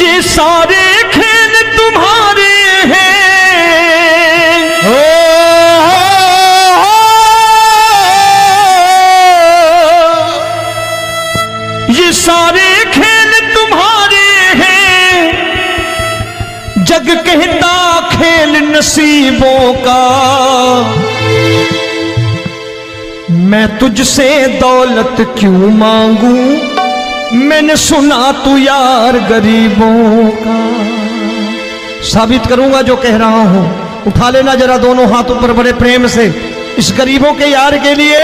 ये सारे खेल तुम्हारे हैं, ये सारे खेल तुम्हारे हैं, जग कहता खेल नसीबों का। मैं तुझसे दौलत क्यों मांगू, मैंने सुना तू यार गरीबों का। साबित करूंगा जो कह रहा हूं। उठा लेना जरा दोनों हाथ ऊपर बड़े प्रेम से इस गरीबों के यार के लिए,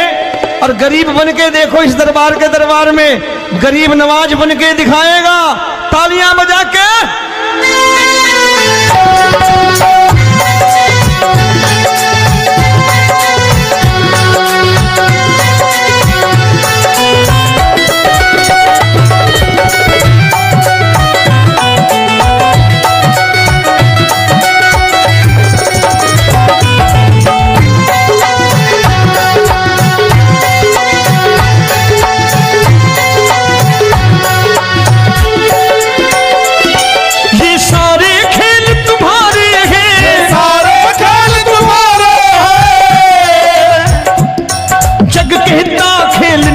और गरीब बन के देखो इस दरबार के दरबार में गरीब नवाज बन के दिखाएगा, तालियां बजा के।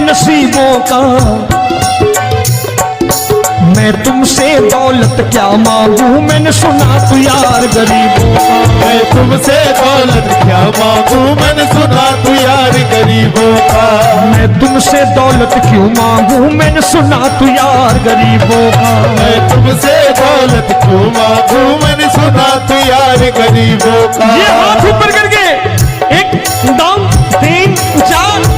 नसीबों का मैं तुमसे दौलत क्या मांगू, मैंने सुना तू यार गरीबों का। मैं तुमसे दौलत क्या मांगू, मैंने सुना तू यार गरीबों का। मैं तुमसे दौलत क्यों मांगू, मैंने सुना तू यार गरीबों का। मैं तुमसे दौलत क्यों मांगू, मैंने सुना तू यार गरीबों का। ये हाथ ऊपर करके 1 2 3 4।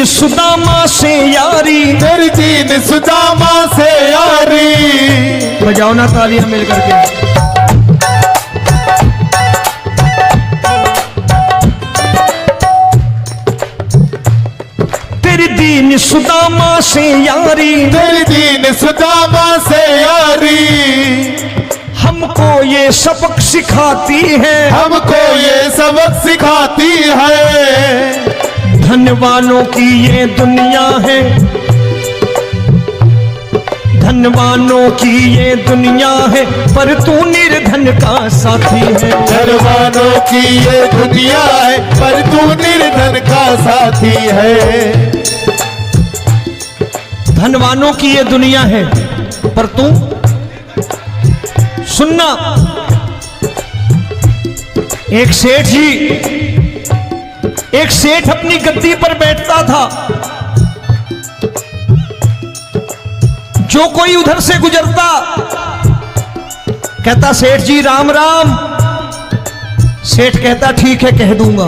सुदामा से यारी, तेरी दीन सुदामा से यारी। बजाओ ना तालियां मिल करके। तेरी दीन सुदामा से यारी, तेरी दीन सुदामा से यारी। हमको ये सबक सिखाती है, हमको ये सबक सिखाती है। धनवानों की ये दुनिया है, धनवानों की ये दुनिया है, पर तू निर्धन का साथी है। धनवानों की ये दुनिया है, पर तू निर्धन का साथी है। धनवानों की ये दुनिया है, पर तू सुनना। एक सेठ अपनी गद्दी पर बैठता था। जो कोई उधर से गुजरता कहता सेठ जी राम राम। सेठ कहता ठीक है कह दूंगा।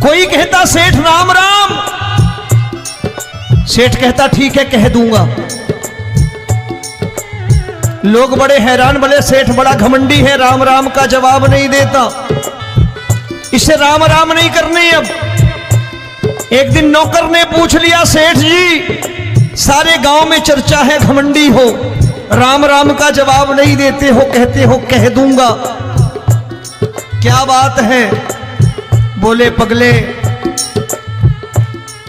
कोई कहता सेठ राम राम। सेठ कहता ठीक है कह दूंगा। लोग बड़े हैरान, बोले सेठ बड़ा घमंडी है, राम राम का जवाब नहीं देता, इसे राम राम नहीं करने। अब एक दिन नौकर ने पूछ लिया सेठ जी सारे गांव में चर्चा है घमंडी हो, राम राम का जवाब नहीं देते हो, कहते हो कह दूंगा, क्या बात है? बोले पगले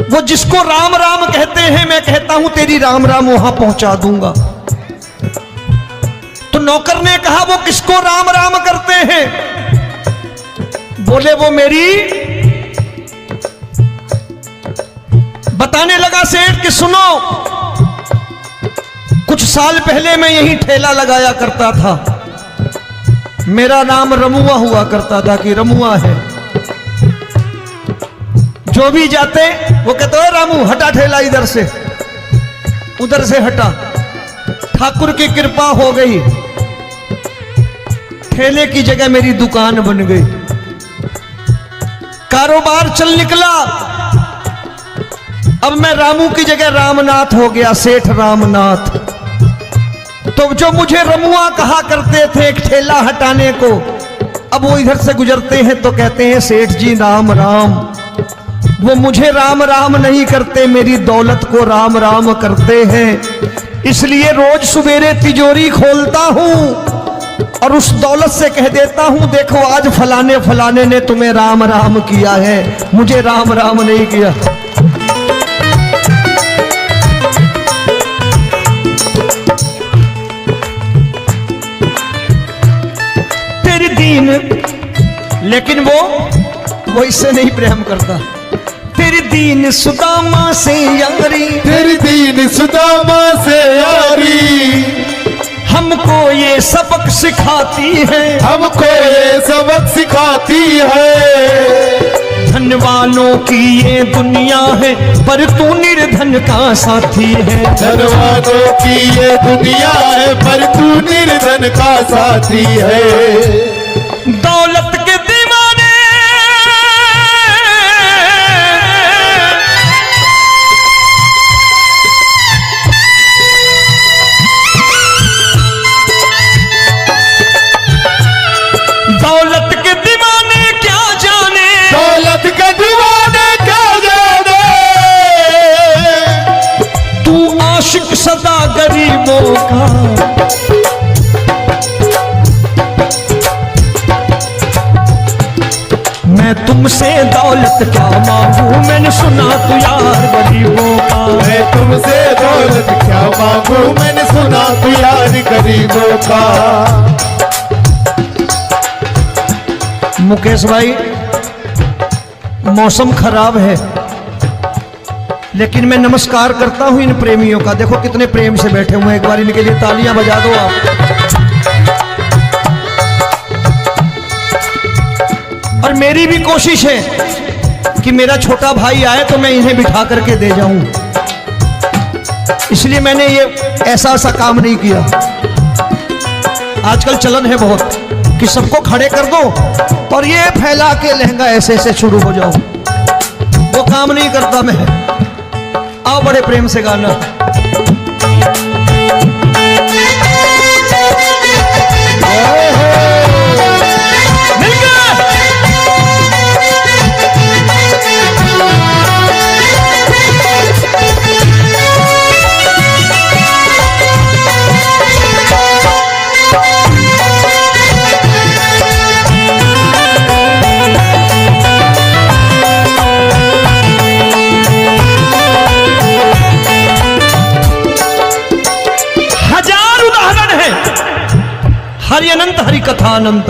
वो जिसको राम राम कहते हैं मैं कहता हूं तेरी राम राम वहां पहुंचा दूंगा। तो नौकर ने कहा वो किसको राम राम करते हैं? बोले वो मेरी। बताने लगा सेठ कि सुनो, कुछ साल पहले मैं यही ठेला लगाया करता था, मेरा नाम रमुआ हुआ करता था कि रमुआ है। जो भी जाते वो कहते हो रामू हटा ठेला इधर से, उधर से हटा। ठाकुर की कृपा हो गई, ठेले की जगह मेरी दुकान बन गई, कारोबार चल निकला। अब मैं रामू की जगह रामनाथ हो गया, सेठ रामनाथ। तो जो मुझे रमुआ कहा करते थे एक ठेला हटाने को, अब वो इधर से गुजरते हैं तो कहते हैं सेठ जी राम राम। वो मुझे राम राम नहीं करते, मेरी दौलत को राम राम करते हैं। इसलिए रोज सवेरे तिजोरी खोलता हूं और उस दौलत से कह देता हूं, देखो आज फलाने फलाने ने तुम्हें राम राम किया है, मुझे राम राम नहीं किया। तेरी दीन, लेकिन वो इससे नहीं प्रेम करता। तेरी दीन सुदामा से यारी, तेरी दीन सुदामा से यारी, हमको ये सबक सिखाती है, हमको ये सबक सिखाती है। धन वालों की ये दुनिया है, पर तू निर्धन का साथी है। धन वालों की ये दुनिया है, पर तू निर्धन का साथी है। दौलत के दीवाने दौलत के दीवाने क्या जाने, दौलत के दीवाने क्या जाने। तू आशिक सदा गरीबों का। मैं तुमसे दौलत क्या मांगू, मैंने सुना तू यार गरीबों का। मैं तुमसे दौलत क्या मांगू, मैंने सुना तू यार गरीबों का। मुकेश भाई, मौसम खराब है, लेकिन मैं नमस्कार करता हूं इन प्रेमियों का। देखो कितने प्रेम से बैठे हुए हैं, एक बार इनके लिए तालियां बजा दो आप। और मेरी भी कोशिश है कि मेरा छोटा भाई आए तो मैं इन्हें बिठा करके दे जाऊं, इसलिए मैंने ये ऐसा काम नहीं किया। आजकल चलन है बहुत कि सबको खड़े कर दो और ये फैला के लहंगा ऐसे ऐसे शुरू हो जाओ, वो काम नहीं करता मैं। आओ बड़े प्रेम से गाना। हरि अनंत हरि कथा अनंत।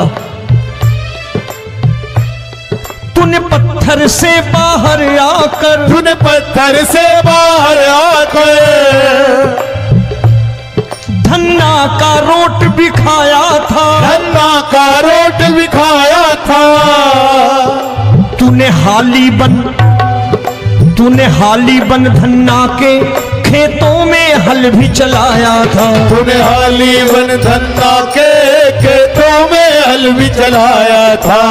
तूने पत्थर से बाहर आकर, तूने पत्थर से बाहर आकर धन्ना का रोट भी खाया था, धन्ना का रोट भी खाया था। तूने हाली बन धन्ना के खेतों में हल भी चलाया था। तूने हाली बन धन्ना के खेतों में हल भी चलाया था।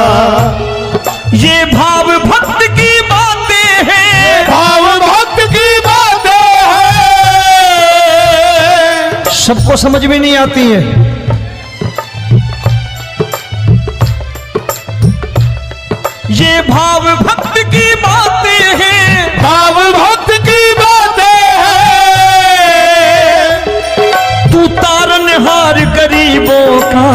ये भाव भक्त की बातें हैं, भाव भक्त की बातें हैं। सबको समझ में नहीं आती है। ये भाव भक्त की बातें हैं, भाव भक्त की बातें हैं। तू तारनहार गरीबों का,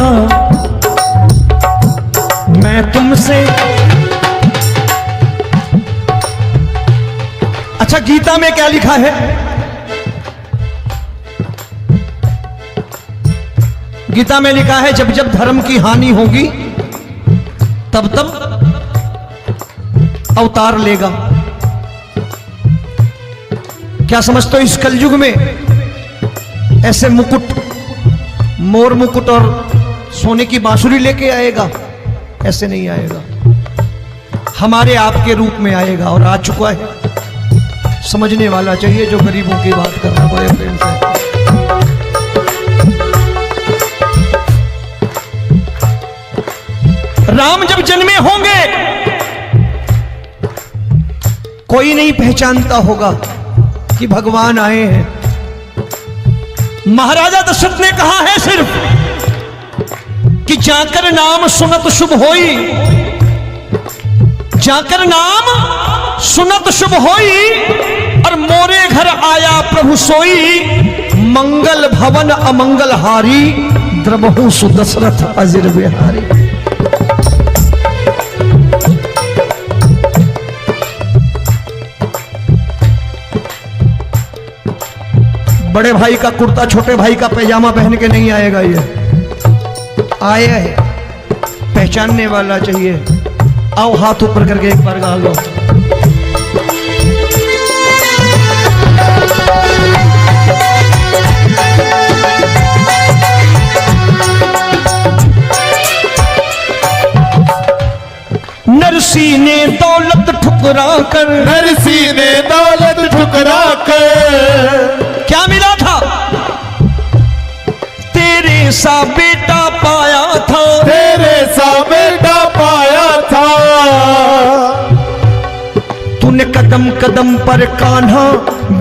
मैं तुमसे। अच्छा, गीता में क्या लिखा है? गीता में लिखा है जब जब धर्म की हानि होगी तब तब अवतार लेगा। क्या समझते हो इस कलयुग में ऐसे मुकुट, मोर मुकुट और सोने की बांसुरी लेके आएगा? ऐसे नहीं आएगा, हमारे आपके रूप में आएगा और आ चुका है। समझने वाला चाहिए जो गरीबों की बात कर रहा है बड़े प्रेम से। राम जब जन्मे होंगे कोई नहीं पहचानता होगा कि भगवान आए हैं। महाराजा दशरथ ने कहा है सिर्फ कि जाकर नाम सुनत शुभ होई, जाकर नाम सुनत शुभ होई, और मोरे घर आया प्रभु सोई, मंगल भवन अमंगल हारी, द्रबहु सुदशरथ अजिर बिहारी। बड़े भाई का कुर्ता छोटे भाई का पैजामा पहन के नहीं आएगा, ये आया है पहचानने वाला चाहिए। आओ हाथ ऊपर करके एक बार गा लो। नरसी ने दौलत ठुकरा कर, नरसी ने दौलत ठुकरा कर, क्या मिला था? तेरे सा बेटा पाया था, तेरे सा बेटा पाया था। तूने कदम कदम पर कान्हा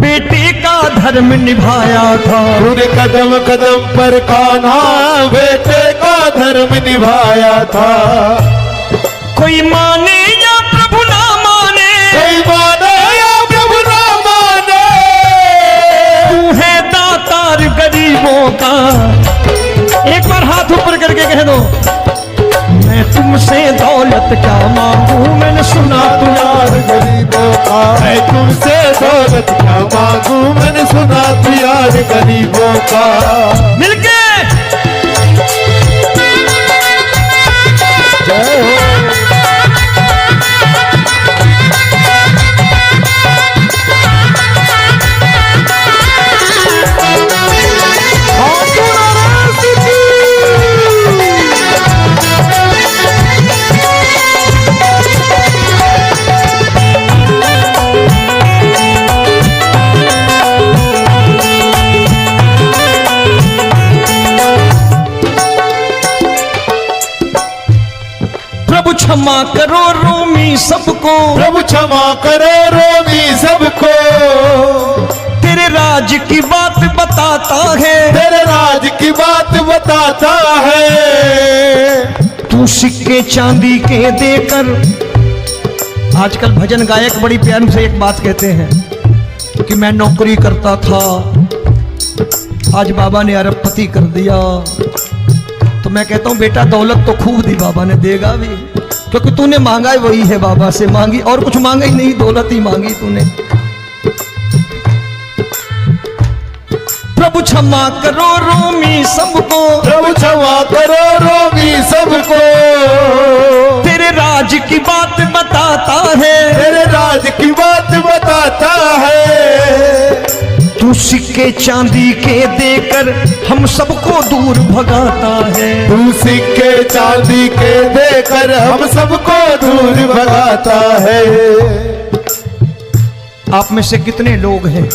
बेटे का धर्म निभाया था, तूने कदम कदम पर कान्हा बेटे का धर्म निभाया था। कोई माने या प्रभु ना माने, कोई माने या प्रभु ना माने, तू है दातार गरीबों का। एक बार हाथ ऊपर करके कह दो, मैं तुमसे दौलत क्या मांगू, मैंने सुना तू यार गरीबों का। मैं तुमसे दौलत क्या मांगू, मैंने सुना तू यार गरीबों का। मिलके जय हो। प्रभु क्षमा करो रोमी सबको, प्रभु क्षमा करो रोमी सबको। तेरे राज की बात बताता है, तेरे राज की बात बताता है। तू सिक्के चांदी के देकर। आजकल भजन गायक बड़ी प्यार से एक बात कहते हैं कि मैं नौकरी करता था, आज बाबा ने अरबपति कर दिया। तो मैं कहता हूं बेटा दौलत तो खूब दी बाबा ने, देगा भी, क्योंकि तूने मांगा ही वही है, बाबा से मांगी, और कुछ मांगा ही नहीं, दौलत ही मांगी तूने। प्रभु क्षमा करो रोमी सबको, प्रभु क्षमा करो रोमी सबको। तेरे राज की बात बताता है, तेरे राज की बात बताता है। तू सिक्के चांदी के देकर हम सबको दूर भगाता है। तू सिक्के चांदी के देकर हम सबको दूर भगाता है। आप में से कितने लोग हैं,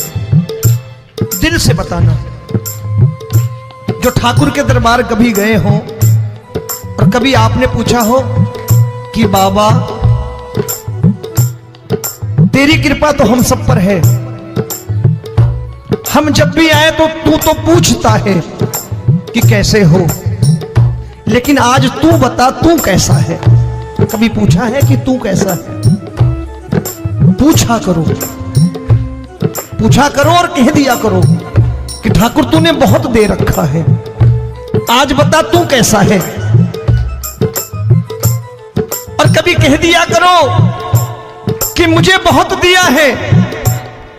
दिल से बताना, जो ठाकुर के दरबार कभी गए हो और कभी आपने पूछा हो कि बाबा तेरी कृपा तो हम सब पर है, हम जब भी आए तो तू तो पूछता है कि कैसे हो, लेकिन आज तू बता तू कैसा है। कभी पूछा है कि तू कैसा है? पूछा करो, पूछा करो और कह दिया करो कि ठाकुर तूने बहुत दे रखा है, आज बता तू कैसा है। और कभी कह दिया करो कि मुझे बहुत दिया है,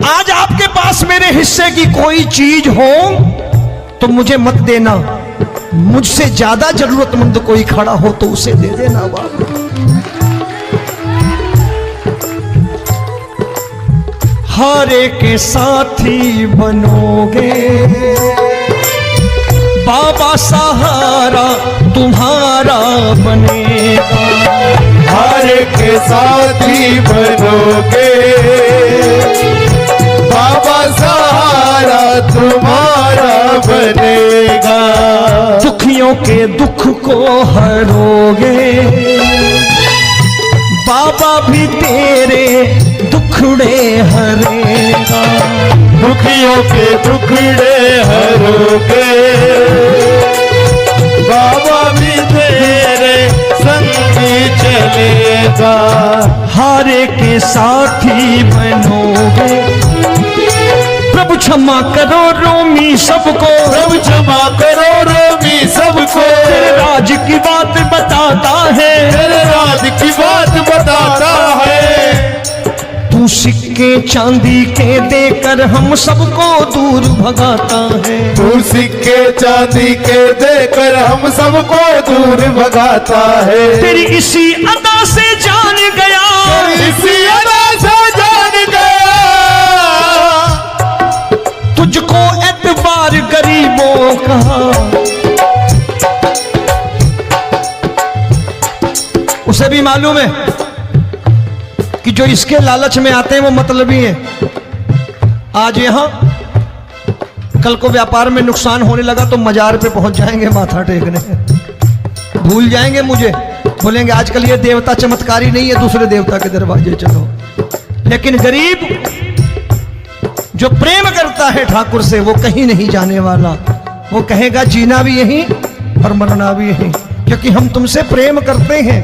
आज आपके पास मेरे हिस्से की कोई चीज हो तो मुझे मत देना, मुझसे ज्यादा जरूरतमंद कोई खड़ा हो तो उसे दे देना बाबा। हारे के साथी बनोगे बाबा, सहारा तुम्हारा बनेगा। हारे के साथी बनोगे बाबा, सहारा तुम्हारा बनेगा। दुखियों के दुख को हरोगे बाबा भी तेरे दुखड़े हरेगा, दुखियों के दुखड़े हरोगे, बाबा भी तेरे संगी चलेगा। हारे के साथी बनोगे, प्रभु क्षमा करो रोमी सबको, प्रभु क्षमा करो रोमी सबको, तेरे राज की बात बताता है, तेरे राज की बात बताता है। तू सिक्के चांदी के देकर हम सबको दूर भगाता है, तू सिक्के चांदी के देकर हम सबको दूर भगाता है। तेरी इसी अदा से जान गया, इसी अदा से जान गया, तुझको एतबार गरीबों का। उसे भी मालूम है कि जो इसके लालच में आते हैं वो मतलबी हैं। आज यहां कल को व्यापार में नुकसान होने लगा तो मजार पे पहुंच जाएंगे माथा टेकने, भूल जाएंगे मुझे, बोलेंगे आजकल ये देवता चमत्कारी नहीं है, दूसरे देवता के दरवाजे चलो। लेकिन गरीब जो प्रेम करता है ठाकुर से वो कहीं नहीं जाने वाला, वो कहेगा जीना भी यहीं और मरना भी यहीं, क्योंकि हम तुमसे प्रेम करते हैं।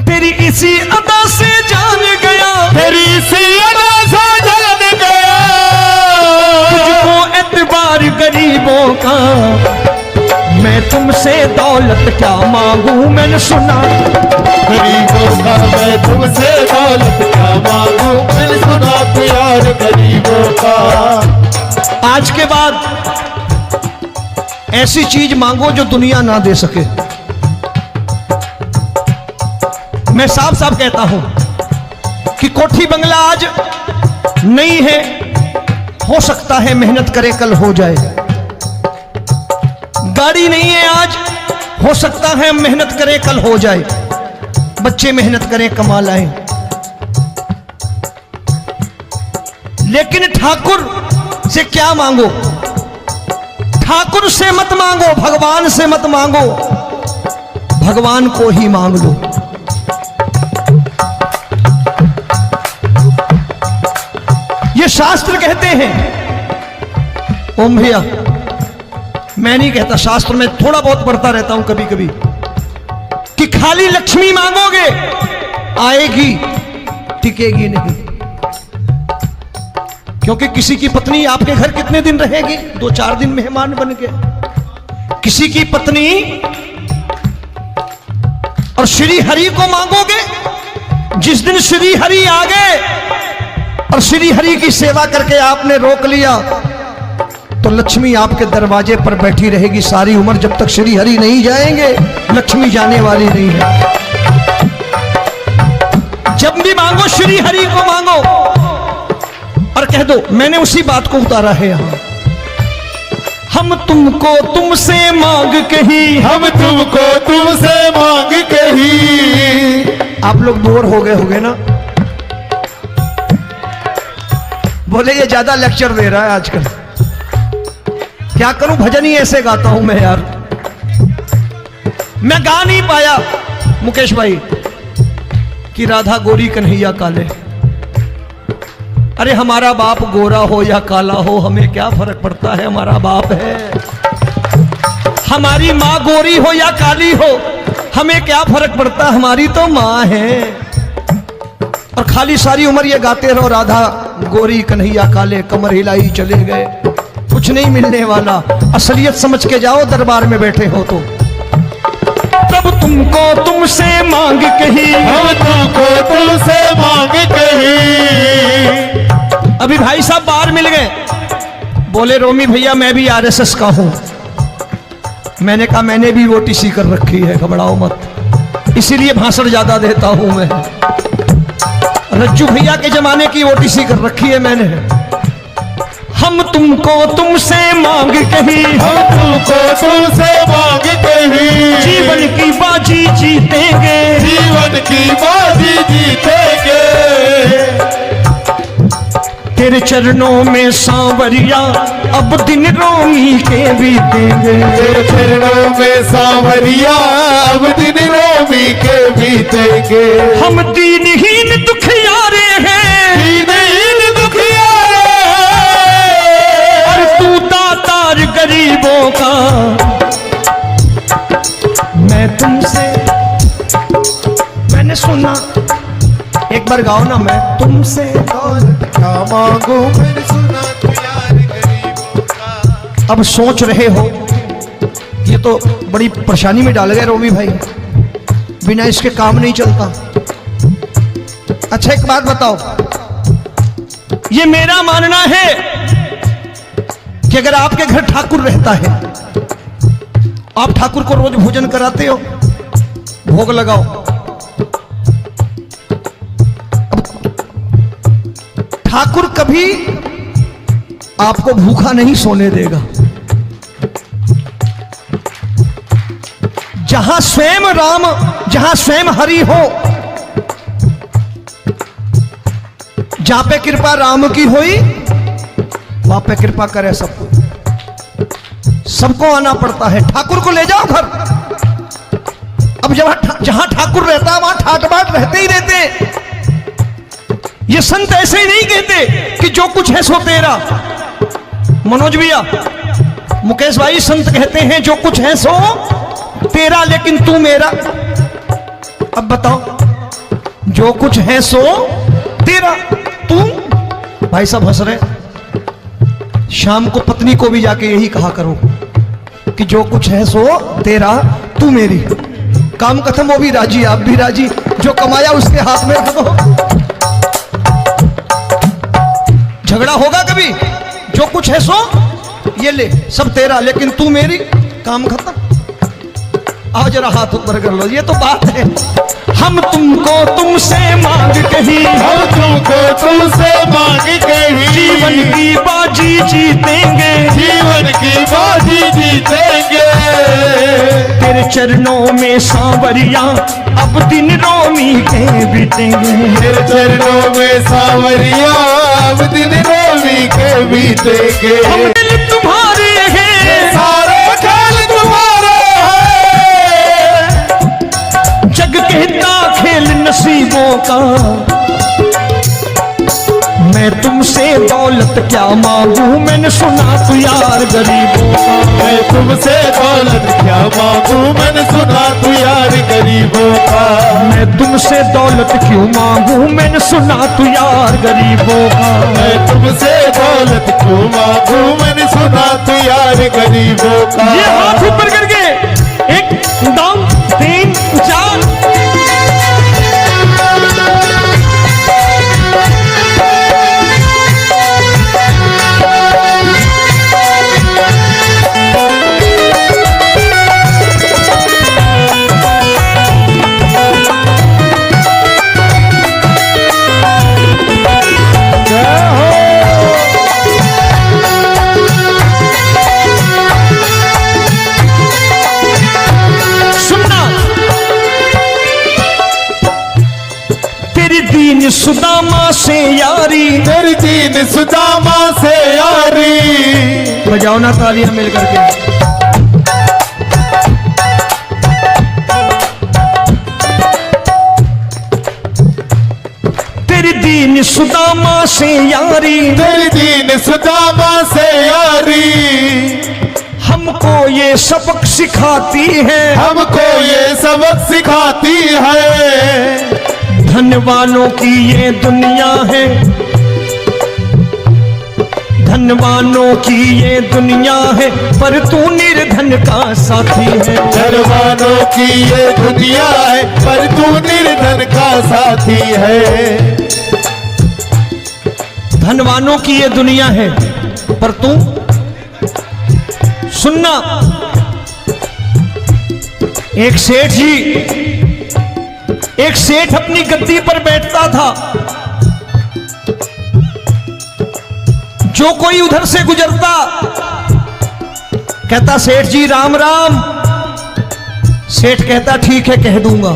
तेरी इसी अदा से जान गया, तेरी इसी अदा से जान गया, तुझको एतबार गरीबों का। मैं तुमसे दौलत क्या मांगू, मैंने सुना गरीबों का। मैं तुमसे दौलत क्या मांगू, मैंने सुना प्यार गरीबों का। आज के बाद ऐसी चीज मांगो जो दुनिया ना दे सके। मैं साफ साफ कहता हूं कि कोठी बंगला आज नहीं है, हो सकता है मेहनत करे कल हो जाए। गाड़ी नहीं है आज, हो सकता है मेहनत करे कल हो जाए। बच्चे मेहनत करें कमा लाएं, लेकिन ठाकुर से क्या मांगो? ठाकुर से मत मांगो, भगवान से मत मांगो, भगवान को ही मांग लो। ये शास्त्र कहते हैं, ओम भैया मैं नहीं कहता, शास्त्र में थोड़ा बहुत पढ़ता रहता हूं कभी कभी, कि खाली लक्ष्मी मांगोगे आएगी, टिकेगी नहीं। क्योंकि किसी की पत्नी आपके घर कितने दिन रहेगी? 2-4 दिन मेहमान बन के। किसी की पत्नी और श्री हरि को मांगोगे, जिस दिन श्री हरि आ गए और श्री हरि की सेवा करके आपने रोक लिया तो लक्ष्मी आपके दरवाजे पर बैठी रहेगी सारी उम्र। जब तक श्री हरि नहीं जाएंगे लक्ष्मी जाने वाली नहीं है। जब भी मांगो श्री हरि को मांगो और कह दो मैंने उसी बात को उतारा है यहां। हम तुमको तुमसे मांग कही, हम तुमको तुमसे मांग कही। आप लोग बोर हो गए होंगे ना, बोले ये ज्यादा लेक्चर दे रहा है आजकल। क्या करूं, भजन ही ऐसे गाता हूं मैं यार। मैं गा नहीं पाया मुकेश भाई कि राधा गोरी कन्हैया काले। अरे हमारा बाप गोरा हो या काला हो हमें क्या फर्क पड़ता है, हमारा बाप है। हमारी माँ गोरी हो या काली हो हमें क्या फर्क पड़ता, हमारी तो माँ है। और खाली सारी उम्र ये गाते रहो राधा गोरी कन्हैया काले, कमर हिलाई चले गए, कुछ नहीं मिलने वाला। असलियत समझ के जाओ दरबार में बैठे हो तो। तब तुमको तुमसे मांग कही, हम तुमको तुमसे मांग कही। अभी भाई साहब बाहर मिल गए, बोले रोमी भैया मैं भी आरएसएस का हूं। मैंने कहा मैंने भी ओटीसी कर रखी है, घबराओ मत, इसीलिए भाषण ज्यादा देता हूं मैं। रज्जू भैया के जमाने की ओटीसी कर रखी है मैंने। हम तुमको तुमसे मांग कही, हम तुमको तुमसे मांग कही। जीवन की बाजी जीतेंगे, जीवन की बाजी जीतेंगे। तेरे चरणों में सांवरिया अब दिन रोमी के बीतेंगे। तेरे चरणों में सांवरिया अब दिन रोमी के बीतेंगे। हम दीनहीन दुखियारे हैं, एक बार गाओ ना, मैं तुमसे दौलत क्या मांगू मैंने सुना तू यार गरीबों का। अब सोच रहे हो ये तो बड़ी परेशानी में डाल गए रोमी भाई, बिना इसके काम नहीं चलता। अच्छा एक बात बताओ, ये मेरा मानना है कि अगर आपके घर ठाकुर रहता है, आप ठाकुर को रोज भोजन कराते हो, भोग लगाओ, ठाकुर कभी आपको भूखा नहीं सोने देगा। जहां स्वयं राम, जहां स्वयं हरि हो, जहां पे कृपा राम की होई वहां पे कृपा करे सबको। सबको आना पड़ता है, ठाकुर को ले जाओ घर। अब जहां ठाकुर रहता है वहां ठाट बाट रहते ही रहते। ये संत ऐसे ही नहीं कहते कि जो कुछ है सो तेरा। मनोज भैया, मुकेश भाई, संत कहते हैं जो कुछ है सो तेरा लेकिन तू मेरा। अब बताओ, जो कुछ है सो तेरा, तू। भाई साहब हंस रहे। शाम को पत्नी को भी जाके यही कहा करो कि जो कुछ है सो तेरा, तू मेरी। काम खत्म, वो भी राजी, आप भी राजी। जो कमाया उसके हाथ में रख दो। झगड़ा होगा कभी? जो कुछ है सो ये ले, सब तेरा लेकिन तू मेरी। काम खत्म। आओ जरा हाथ ऊपर कर लो, ये तो बात है। हम तुमको तुमसे मांग कहीं, हम तुमको तुमसे मांग कहीं, जीवन की बाजी जीतेंगे, जीवन की बाजी जीतेंगे। तेरे चरणों में सांवरिया अब दिन रोमी के बीतेंगे। तेरे चरणों में सांवरिया अब दिन रोमी के बीतेंगे। हम दिल तुम्हारे हैं, सारे खेल तुम्हारे हैं, जग कहता खेल नसीबों का। मैं तुमसे दौलत क्या मांगू, मैंने सुना तू यार गरीबों का। मैं तुमसे दौलत क्या मांगू, मैंने सुना तू यार गरीबों का। मैं तुमसे दौलत क्यों मांगू, मैंने सुना तू यार गरीबों का। मैं तुमसे दौलत क्यों मांगू, मैंने सुना तू यार गरीबों का। ये हाथ ऊपर करके 1 2 3 4। दीन सुदामा से यारी, तेरी दीन सुदामा से यारी। बजाओ ना तालियां मिल करके। तेरी दीन सुदामा से यारी, तेरी दीन सुदामा से यारी। हमको ये सबक सिखाती है, हमको ये सबक सिखाती है। धनवानों की ये दुनिया है, धनवानों की ये दुनिया है, पर तू निर्धन का साथी है। धनवानों की ये दुनिया है, पर तू निर्धन का साथी है। धनवानों की ये दुनिया है, पर तू सुनना। एक सेठ अपनी गद्दी पर बैठता था। जो कोई उधर से गुजरता कहता सेठ जी राम राम। सेठ कहता ठीक है कह दूंगा।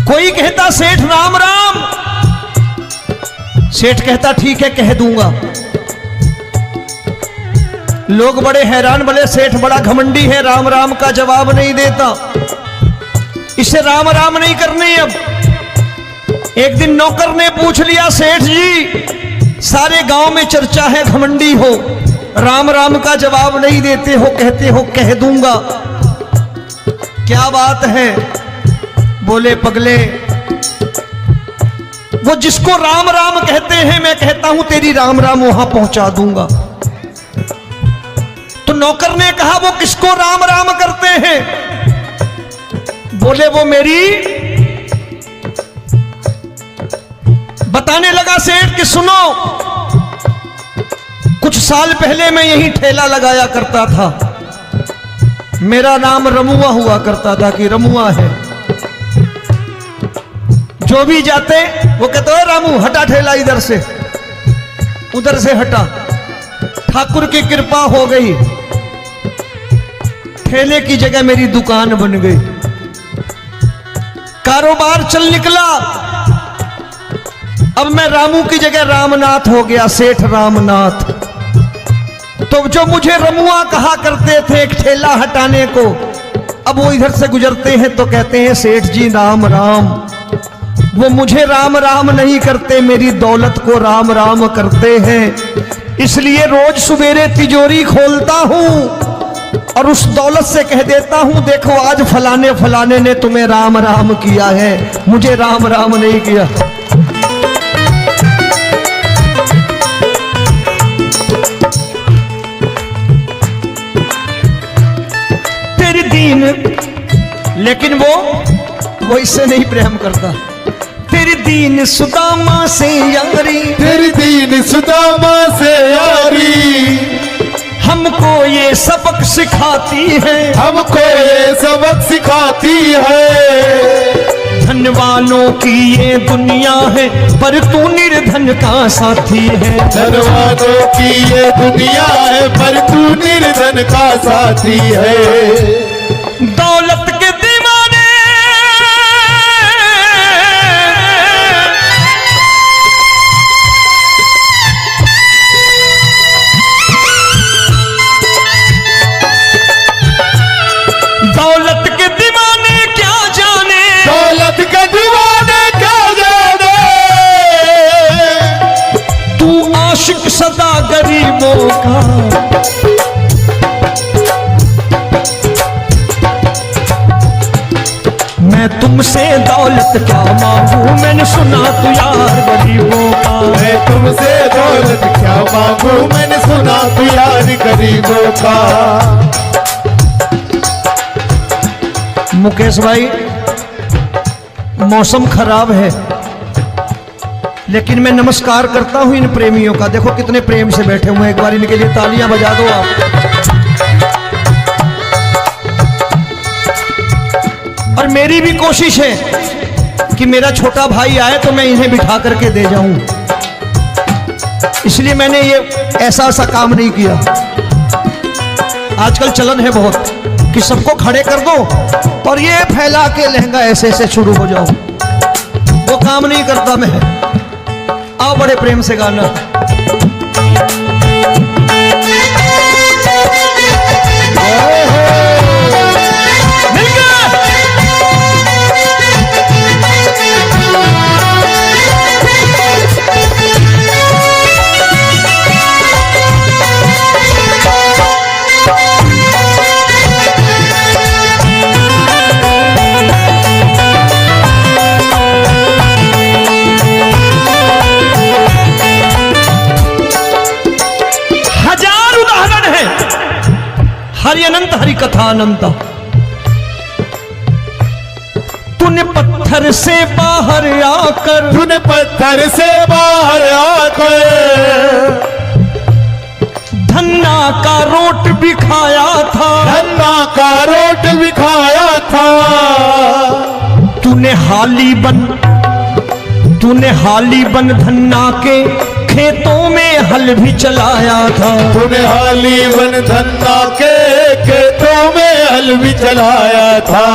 कोई कहता सेठ राम राम। सेठ कहता ठीक है कह दूंगा। लोग बड़े हैरान, बोले सेठ बड़ा घमंडी है, राम राम का जवाब नहीं देता, इसे राम राम नहीं करने। अब एक दिन नौकर ने पूछ लिया, सेठ जी सारे गांव में चर्चा है घमंडी हो, राम राम का जवाब नहीं देते हो, कहते हो कह दूंगा, क्या बात है? बोले पगले, वो जिसको राम राम कहते हैं मैं कहता हूं तेरी राम राम वहां पहुंचा दूंगा। तो नौकर ने कहा वो किसको राम राम करते हैं? बोले वो मेरी, बताने लगा सेठ कि सुनो, कुछ साल पहले मैं यही ठेला लगाया करता था, मेरा नाम रमुआ हुआ करता था कि रमुआ है। जो भी जाते वो कहते हो रामू हटा ठेला इधर से, उधर से हटा। ठाकुर की कृपा हो गई, ठेले की जगह मेरी दुकान बन गई, कारोबार चल निकला। अब मैं रामू की जगह रामनाथ हो गया, सेठ रामनाथ। तो जो मुझे रमुआ कहा करते थे एक ठेला हटाने को, अब वो इधर से गुजरते हैं तो कहते हैं सेठ जी राम राम। वो मुझे राम राम नहीं करते, मेरी दौलत को राम राम करते हैं। इसलिए रोज सवेरे तिजोरी खोलता हूं और उस दौलत से कह देता हूं देखो आज फलाने फलाने ने तुम्हें राम राम किया है, मुझे राम राम नहीं किया। तेरी दीन, लेकिन वो इससे नहीं प्रेम करता। तेरी दीन सुदामा से यारी, तेरी दीन सुदामा से यारी, हमको ये सबक सिखाती है, हमको ये सबक सिखाती है। धन वालों की ये दुनिया है पर तू निर्धन का साथी है। धन वालों की ये दुनिया है पर तू निर्धन का साथी है। दौलत के दीवाने दौलत के दीवाने क्या जाने, दौलत के दीवाने क्या जाने, तू आशिक सदा गरीबों का। मैं तुमसे दौलत क्या मांगू, मैंने सुना तू यार गरीबों का। मैं तुमसे दौलत क्या मांगू, मैंने सुना तू यार गरीबों का। मुकेश भाई मौसम खराब है, लेकिन मैं नमस्कार करता हूं इन प्रेमियों का। देखो कितने प्रेम से बैठे हुए हैं, एक बार इनके लिए तालियां बजा दो आप। और मेरी भी कोशिश है कि मेरा छोटा भाई आए तो मैं इन्हें बिठा करके दे जाऊं, इसलिए मैंने ये ऐसा काम नहीं किया। आजकल चलन है बहुत कि सबको खड़े कर दो और ये फैला के लहंगा ऐसे ऐसे शुरू हो जाओ, वो काम नहीं करता मैं। आओ बड़े प्रेम से गाना। हरि अनंत हरि कथा अनंत। तूने पत्थर से बाहर आकर, तूने पत्थर से बाहर आकर धन्ना का रोट भी खाया था, धन्ना का रोट भी खाया था। तूने हाली बन धन्ना के खेतों में हल भी चलाया था। तूने हाली बन धन्ना के खेतों में हल भी चलाया था।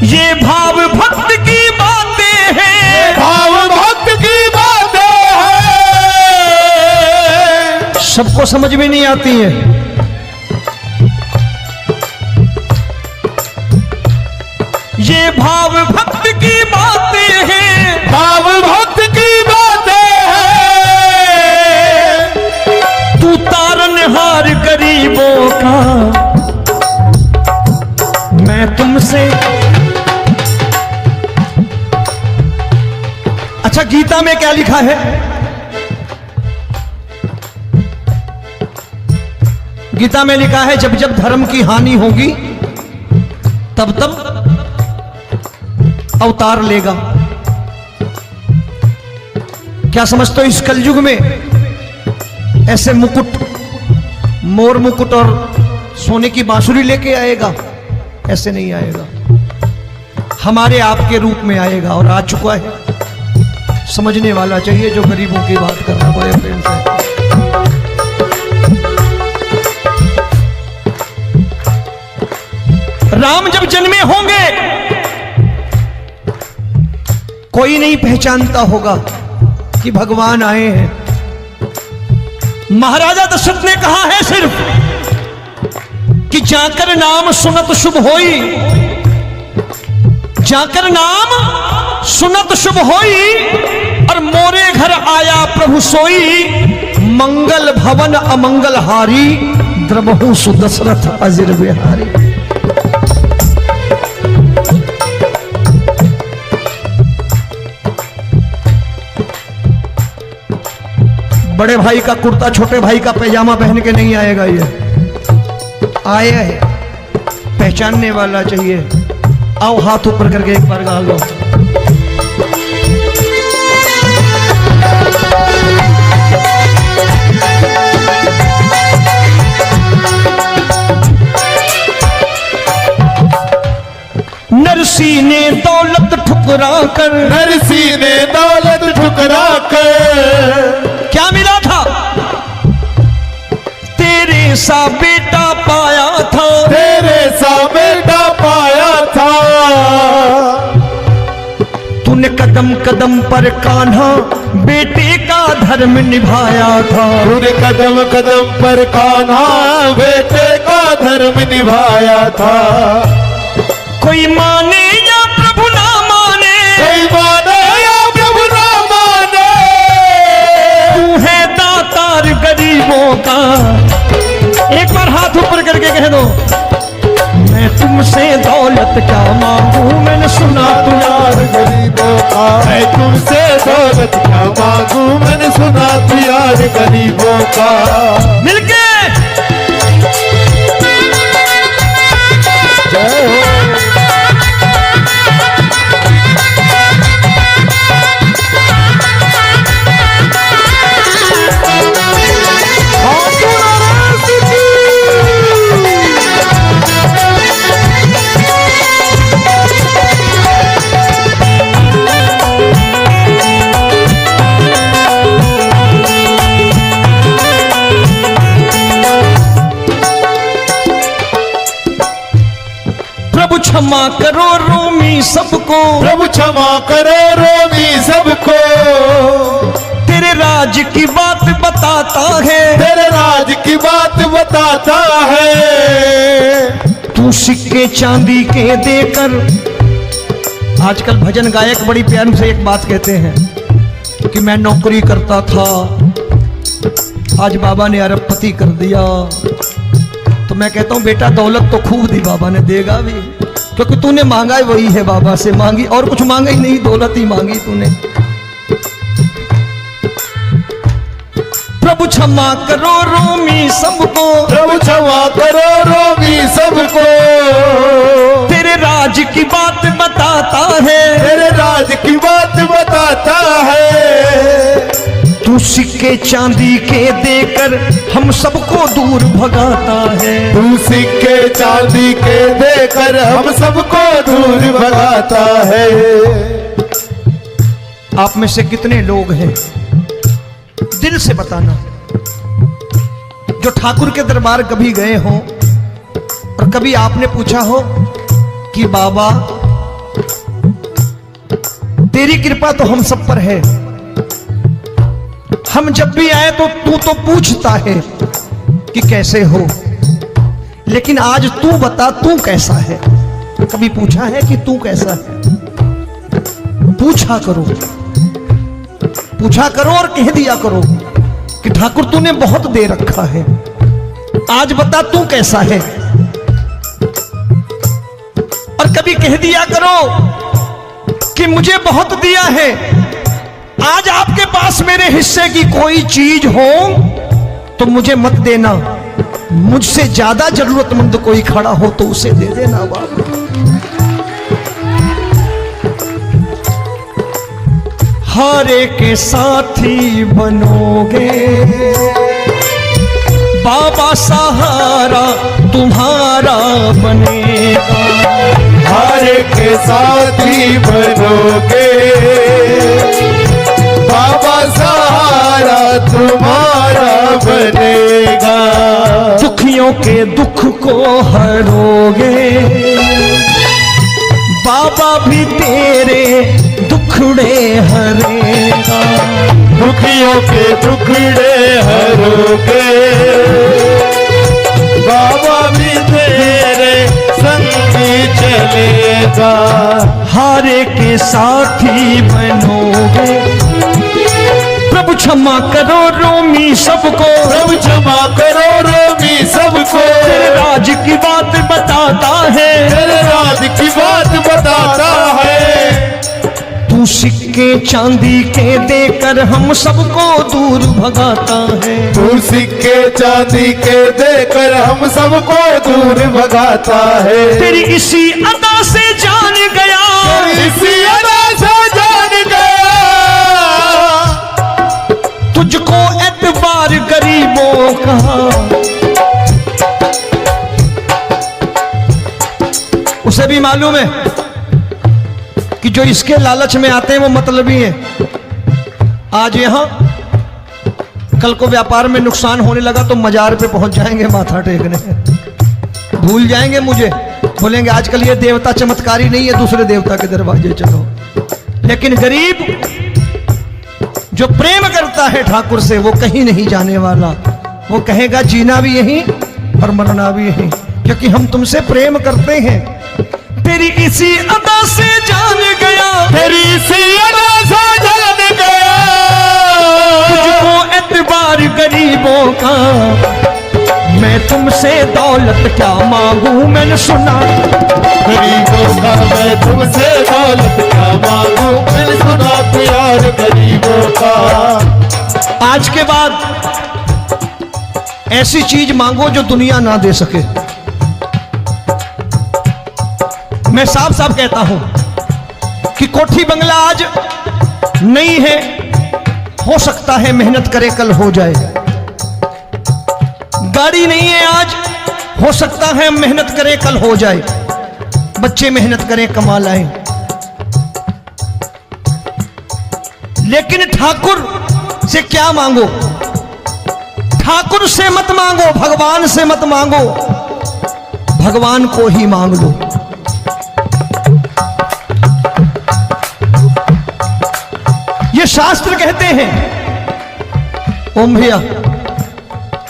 ये भाव भक्त की बातें हैं, भाव भक्त की बातें हैं, सबको समझ में नहीं आती है। ये भाव भक्त की बातें हैं, भाव भक्त की बातें हैं। तू तारनहार गरीबों का, मैं तुमसे अच्छा, गीता में क्या लिखा है? गीता में लिखा है जब जब धर्म की हानि होगी तब तब अवतार लेगा। क्या समझते हो, इस कलयुग में ऐसे मुकुट, मोर मुकुट और सोने की बांसुरी लेके आएगा? ऐसे नहीं आएगा, हमारे आपके रूप में आएगा और आ चुका है। समझने वाला चाहिए जो गरीबों की बात कर रहा है बड़े प्रेम से। राम जब जन्मे होंगे कोई नहीं पहचानता होगा कि भगवान आए हैं। महाराजा दशरथ ने कहा है सिर्फ कि जाकर नाम सुनत शुभ होई, जाकर नाम सुनत शुभ होई, और मोरे घर आया प्रभु सोई, मंगल भवन अमंगल हारी, द्रबहु सुदशरथ अजिर बिहारी। बड़े भाई का कुर्ता छोटे भाई का पैजामा पहन के नहीं आएगा, ये आया है, पहचानने वाला चाहिए। आओ हाथ ऊपर करके एक बार गा लो। नरसी ने दौलत ठुकरा कर, नरसी ने दौलत ठुकरा कर, क्या मिला था? तेरे सा बेटा पाया था, तेरे सा बेटा पाया था। तूने कदम कदम पर कान्हा बेटे का धर्म निभाया था, तूने कदम कदम पर कान्हा बेटे का धर्म निभाया था। कोई माने या प्रभु ना माने, कोई माने या प्रभु ना माने, तू है दातार गरीबों का। एक बार हाथ ऊपर करके कह दो, मैं तुमसे दौलत क्या मांगू, मैंने सुना तू यार गरीबों का। मैं तुमसे दौलत क्या मांगू, मैंने सुना तू यार गरीबों का। मिलके जय हो। क्षमा करो रोमी सबको, प्रभु क्षमा करो रोमी सबको। तेरे राज की बात बताता है, तेरे राज की बात बताता है। तू सिक्के चांदी के देकर, आजकल भजन गायक बड़ी प्यार से एक बात कहते हैं कि मैं नौकरी करता था, आज बाबा ने अरबपति कर दिया। तो मैं कहता हूं बेटा दौलत तो खूब दी बाबा ने, देगा भी, क्योंकि तूने मांगा ही वही है, बाबा से मांगी, और कुछ मांगा ही नहीं, दौलत ही मांगी तूने। प्रभु क्षमा करो रोमी सबको, प्रभु क्षमा करो रोमी सबको। तेरे राज की बात बताता है, तेरे राज की बात बताता है। तू सिक्के चांदी के देकर हम सबको दूर भगाता है। तू सिक्के चांदी के देकर हम सबको दूर भगाता है। आप में से कितने लोग हैं, दिल से बताना, जो ठाकुर के दरबार कभी गए हो और कभी आपने पूछा हो कि बाबा तेरी कृपा तो हम सब पर है, हम जब भी आए तो तू तो पूछता है कि कैसे हो, लेकिन आज तू बता तू कैसा है। कभी पूछा है कि तू कैसा है? पूछा करो, पूछा करो और कह दिया करो कि ठाकुर तूने बहुत दे रखा है, आज बता तू कैसा है। और कभी कह दिया करो कि मुझे बहुत दिया है, आज आपके पास मेरे हिस्से की कोई चीज हो तो मुझे मत देना, मुझसे ज्यादा जरूरतमंद कोई खड़ा हो तो उसे दे देना बाबा। हारे के साथी बनोगे बाबा, सहारा तुम्हारा बनेगा। हारे के साथी बनोगे बाबा, सहारा तुम्हारा बनेगा। दुखियों के दुख को हरोगे बाबा, भी तेरे दुखड़े हरेगा। दुखियों के दुखड़े हरोगे बाबा, भी तेरे संगी चलेगा। हारे के साथी बनोगे प्रभु, क्षमा करो रोमी सबको, प्रभु क्षमा करो रोमी सबको। तेरे राज की बात बताता है, तेरे राज की बात बताता है। तू सिक्के चांदी के देकर हम सबको दूर भगाता है। तू सिक्के चांदी के देकर हम सबको दूर भगाता है। तेरी इसी अदा से जान गया, तेरी इसी अदा से जान गया। तुझको एतबार गरीबों का, उसे भी मालूम है कि जो इसके लालच में आते हैं वो मतलबी हैं। आज यहां कल को व्यापार में नुकसान होने लगा तो मजार पे पहुंच जाएंगे माथा टेकने, भूल जाएंगे मुझे, बोलेंगे आजकल ये देवता चमत्कारी नहीं है, दूसरे देवता के दरवाजे चलो। लेकिन गरीब जो प्रेम करता है ठाकुर से वो कहीं नहीं जाने वाला, वो कहेगा जीना भी यहीं और मरना भी यहीं, क्योंकि हम तुमसे प्रेम करते हैं। तेरी इसी अदा से जान गया, तेरी इसी अदा से जान गया। तुझको एतबार गरीबों का, मैं तुमसे दौलत क्या मांगू, मैंने सुना गरीबों का मैं तुमसे दौलत क्या मांगू, मैंने सुना प्यार गरीबों का। आज के बाद ऐसी चीज मांगो जो दुनिया ना दे सके। मैं साफ साफ कहता हूं कि कोठी बंगला आज नहीं है, हो सकता है मेहनत करे कल हो जाए। गाड़ी नहीं है आज, हो सकता है मेहनत करे कल हो जाए। बच्चे मेहनत करें कमा लाएं, लेकिन ठाकुर से क्या मांगो? ठाकुर से मत मांगो, भगवान से मत मांगो, भगवान को ही मांग लो। ये शास्त्र कहते हैं, ओम भैया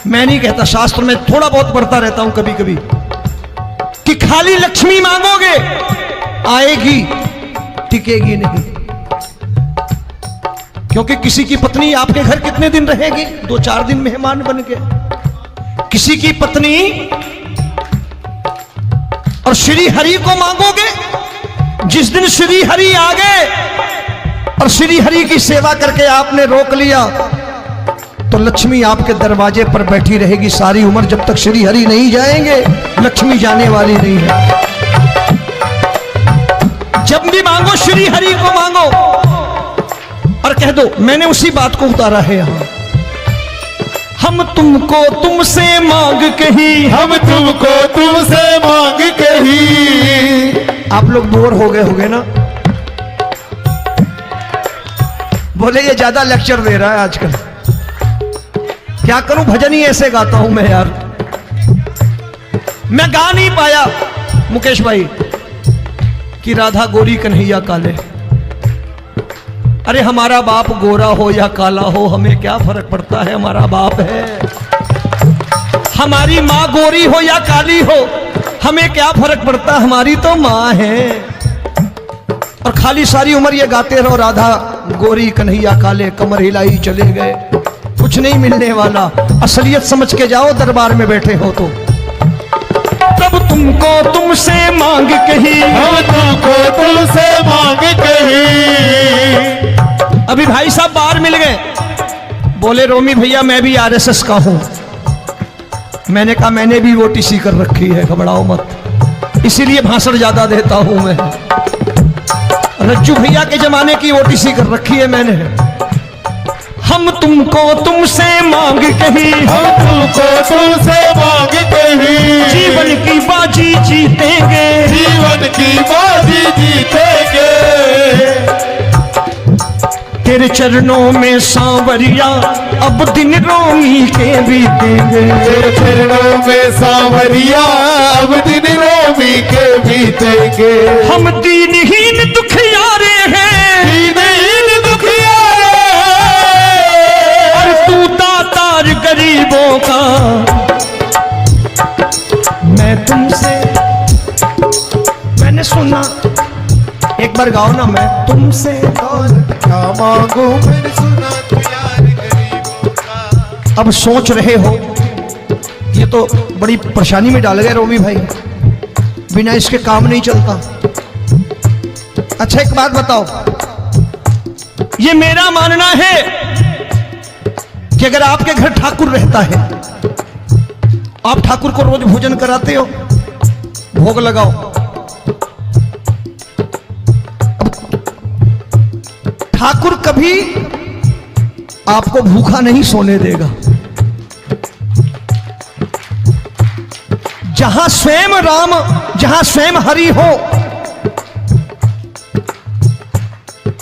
मैं नहीं कहता, शास्त्र में थोड़ा बहुत पढ़ता रहता हूं कभी कभी, कि खाली लक्ष्मी मांगोगे आएगी, टिकेगी नहीं। क्योंकि किसी की पत्नी आपके घर कितने दिन रहेगी? 2-4 दिन मेहमान बन के। किसी की पत्नी, और श्री हरि को मांगोगे, जिस दिन श्री हरि आ गए और श्री हरि की सेवा करके आपने रोक लिया तो लक्ष्मी आपके दरवाजे पर बैठी रहेगी सारी उम्र। जब तक श्री हरि नहीं जाएंगे लक्ष्मी जाने वाली नहीं है। जब भी मांगो श्री हरि को मांगो और कह दो मैंने उसी बात को उतारा है यहां, हम तुमको तुमसे मांग कही, हम तुमको तुमसे मांग कही। आप लोग बोर हो गए होंगे ना, बोले ये ज्यादा लेक्चर दे रहा है आजकल। क्या करूं, भजन ही ऐसे गाता हूं मैं यार। मैं गा नहीं पाया मुकेश भाई कि राधा गोरी कन्हैया काले। अरे हमारा बाप गोरा हो या काला हो हमें क्या फर्क पड़ता है, हमारा बाप है। हमारी माँ गोरी हो या काली हो हमें क्या फर्क पड़ता, हमारी तो माँ है। और खाली सारी उम्र ये गाते रहो राधा गोरी कन्हैया काले, कमर हिलाई चले गए, कुछ नहीं मिलने वाला। असलियत समझ के जाओ दरबार में बैठे हो तो। तब तुमको तुमसे मांग कही, हम तुमको तुमसे मांग कही। अभी भाई साहब बाहर मिल गए, बोले रोमी भैया मैं भी आरएसएस का हूं। मैंने कहा मैंने भी ओटीसी कर रखी है, घबराओ मत, इसीलिए भाषण ज्यादा देता हूं मैं। रज्जू भैया के जमाने की ओटीसी कर रखी है मैंने। हम तुमको तुमसे मांग कहीं, हम तुमको तुमसे मांग कहीं, जीवन की बाजी जीतेंगे, जीवन की बाजी जीतेंगे। तेरे चरणों में सांवरिया अब दिन रोमी के बीतेंगे। तेरे चरणों में सांवरिया अब दिन रोमी के बीतेंगे। हम दीनहीन दुखियारे हैं, दीनहीन दुखियारे, और तू दातार गरीबों का। मैं तुमसे, मैंने सुना, एक बार गाओ ना, मैं तुमसे दौलत क्या मांगू, मैंने सुना तू यार गरीबों का। अब सोच रहे हो, ये तो बड़ी परेशानी में डाल गए रोमी भाई, बिना इसके काम नहीं चलता। अच्छा एक बात बताओ, ये मेरा मानना है कि अगर आपके घर ठाकुर रहता है, आप ठाकुर को रोज भोजन कराते हो, भोग लगाओ, ठाकुर कभी आपको भूखा नहीं सोने देगा। जहां स्वयं राम, जहां स्वयं हरि हो,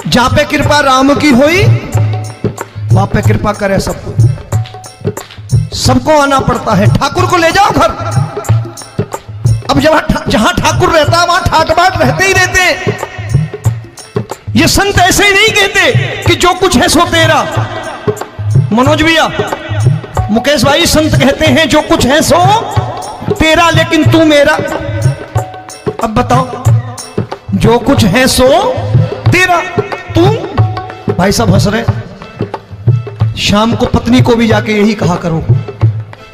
जहां पे कृपा राम की हुई, वहां पे कृपा करे सबको। सबको आना पड़ता है, ठाकुर को ले जाओ घर। अब जहां ठाकुर रहता है वहां ठाट बाट रहते ही रहते। ये संत ऐसे ही नहीं कहते कि जो कुछ है सो तेरा। मनोज भैया, मुकेश भाई, संत कहते हैं जो कुछ है सो तेरा, लेकिन तू मेरा। अब बताओ, जो कुछ है सो तेरा, तू। भाई साहब हंस रहे। शाम को पत्नी को भी जाके यही कहा करो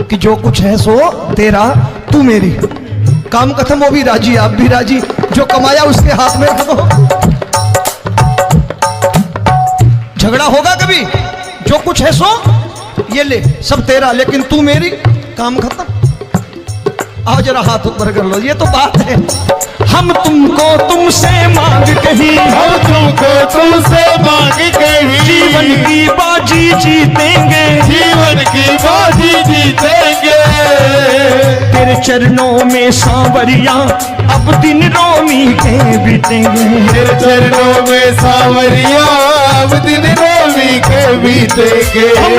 कि जो कुछ है सो तेरा, तू मेरी। काम खत्म, वो भी राजी, आप भी राजी, जो कमाया उसके हाथ में रख दो। झगड़ा होगा कभी? जो कुछ है सो ये ले, सब तेरा, लेकिन तू मेरी। काम खत्म। आओ जरा हाथ ऊपर कर लो, ये तो बात है। हम तुमको तुमसे मांग कहीं, हम तुमको तुमसे मांग कहीं, जीवन की बाजी जीतेंगे, जीवन की बाजी जीतेंगे। तेरे चरणों में सांवरिया अब दिन रोमी के बीतेंगे। तेरे चरणों में सांवरिया अब दिन रोमी के बीतेंगे। हम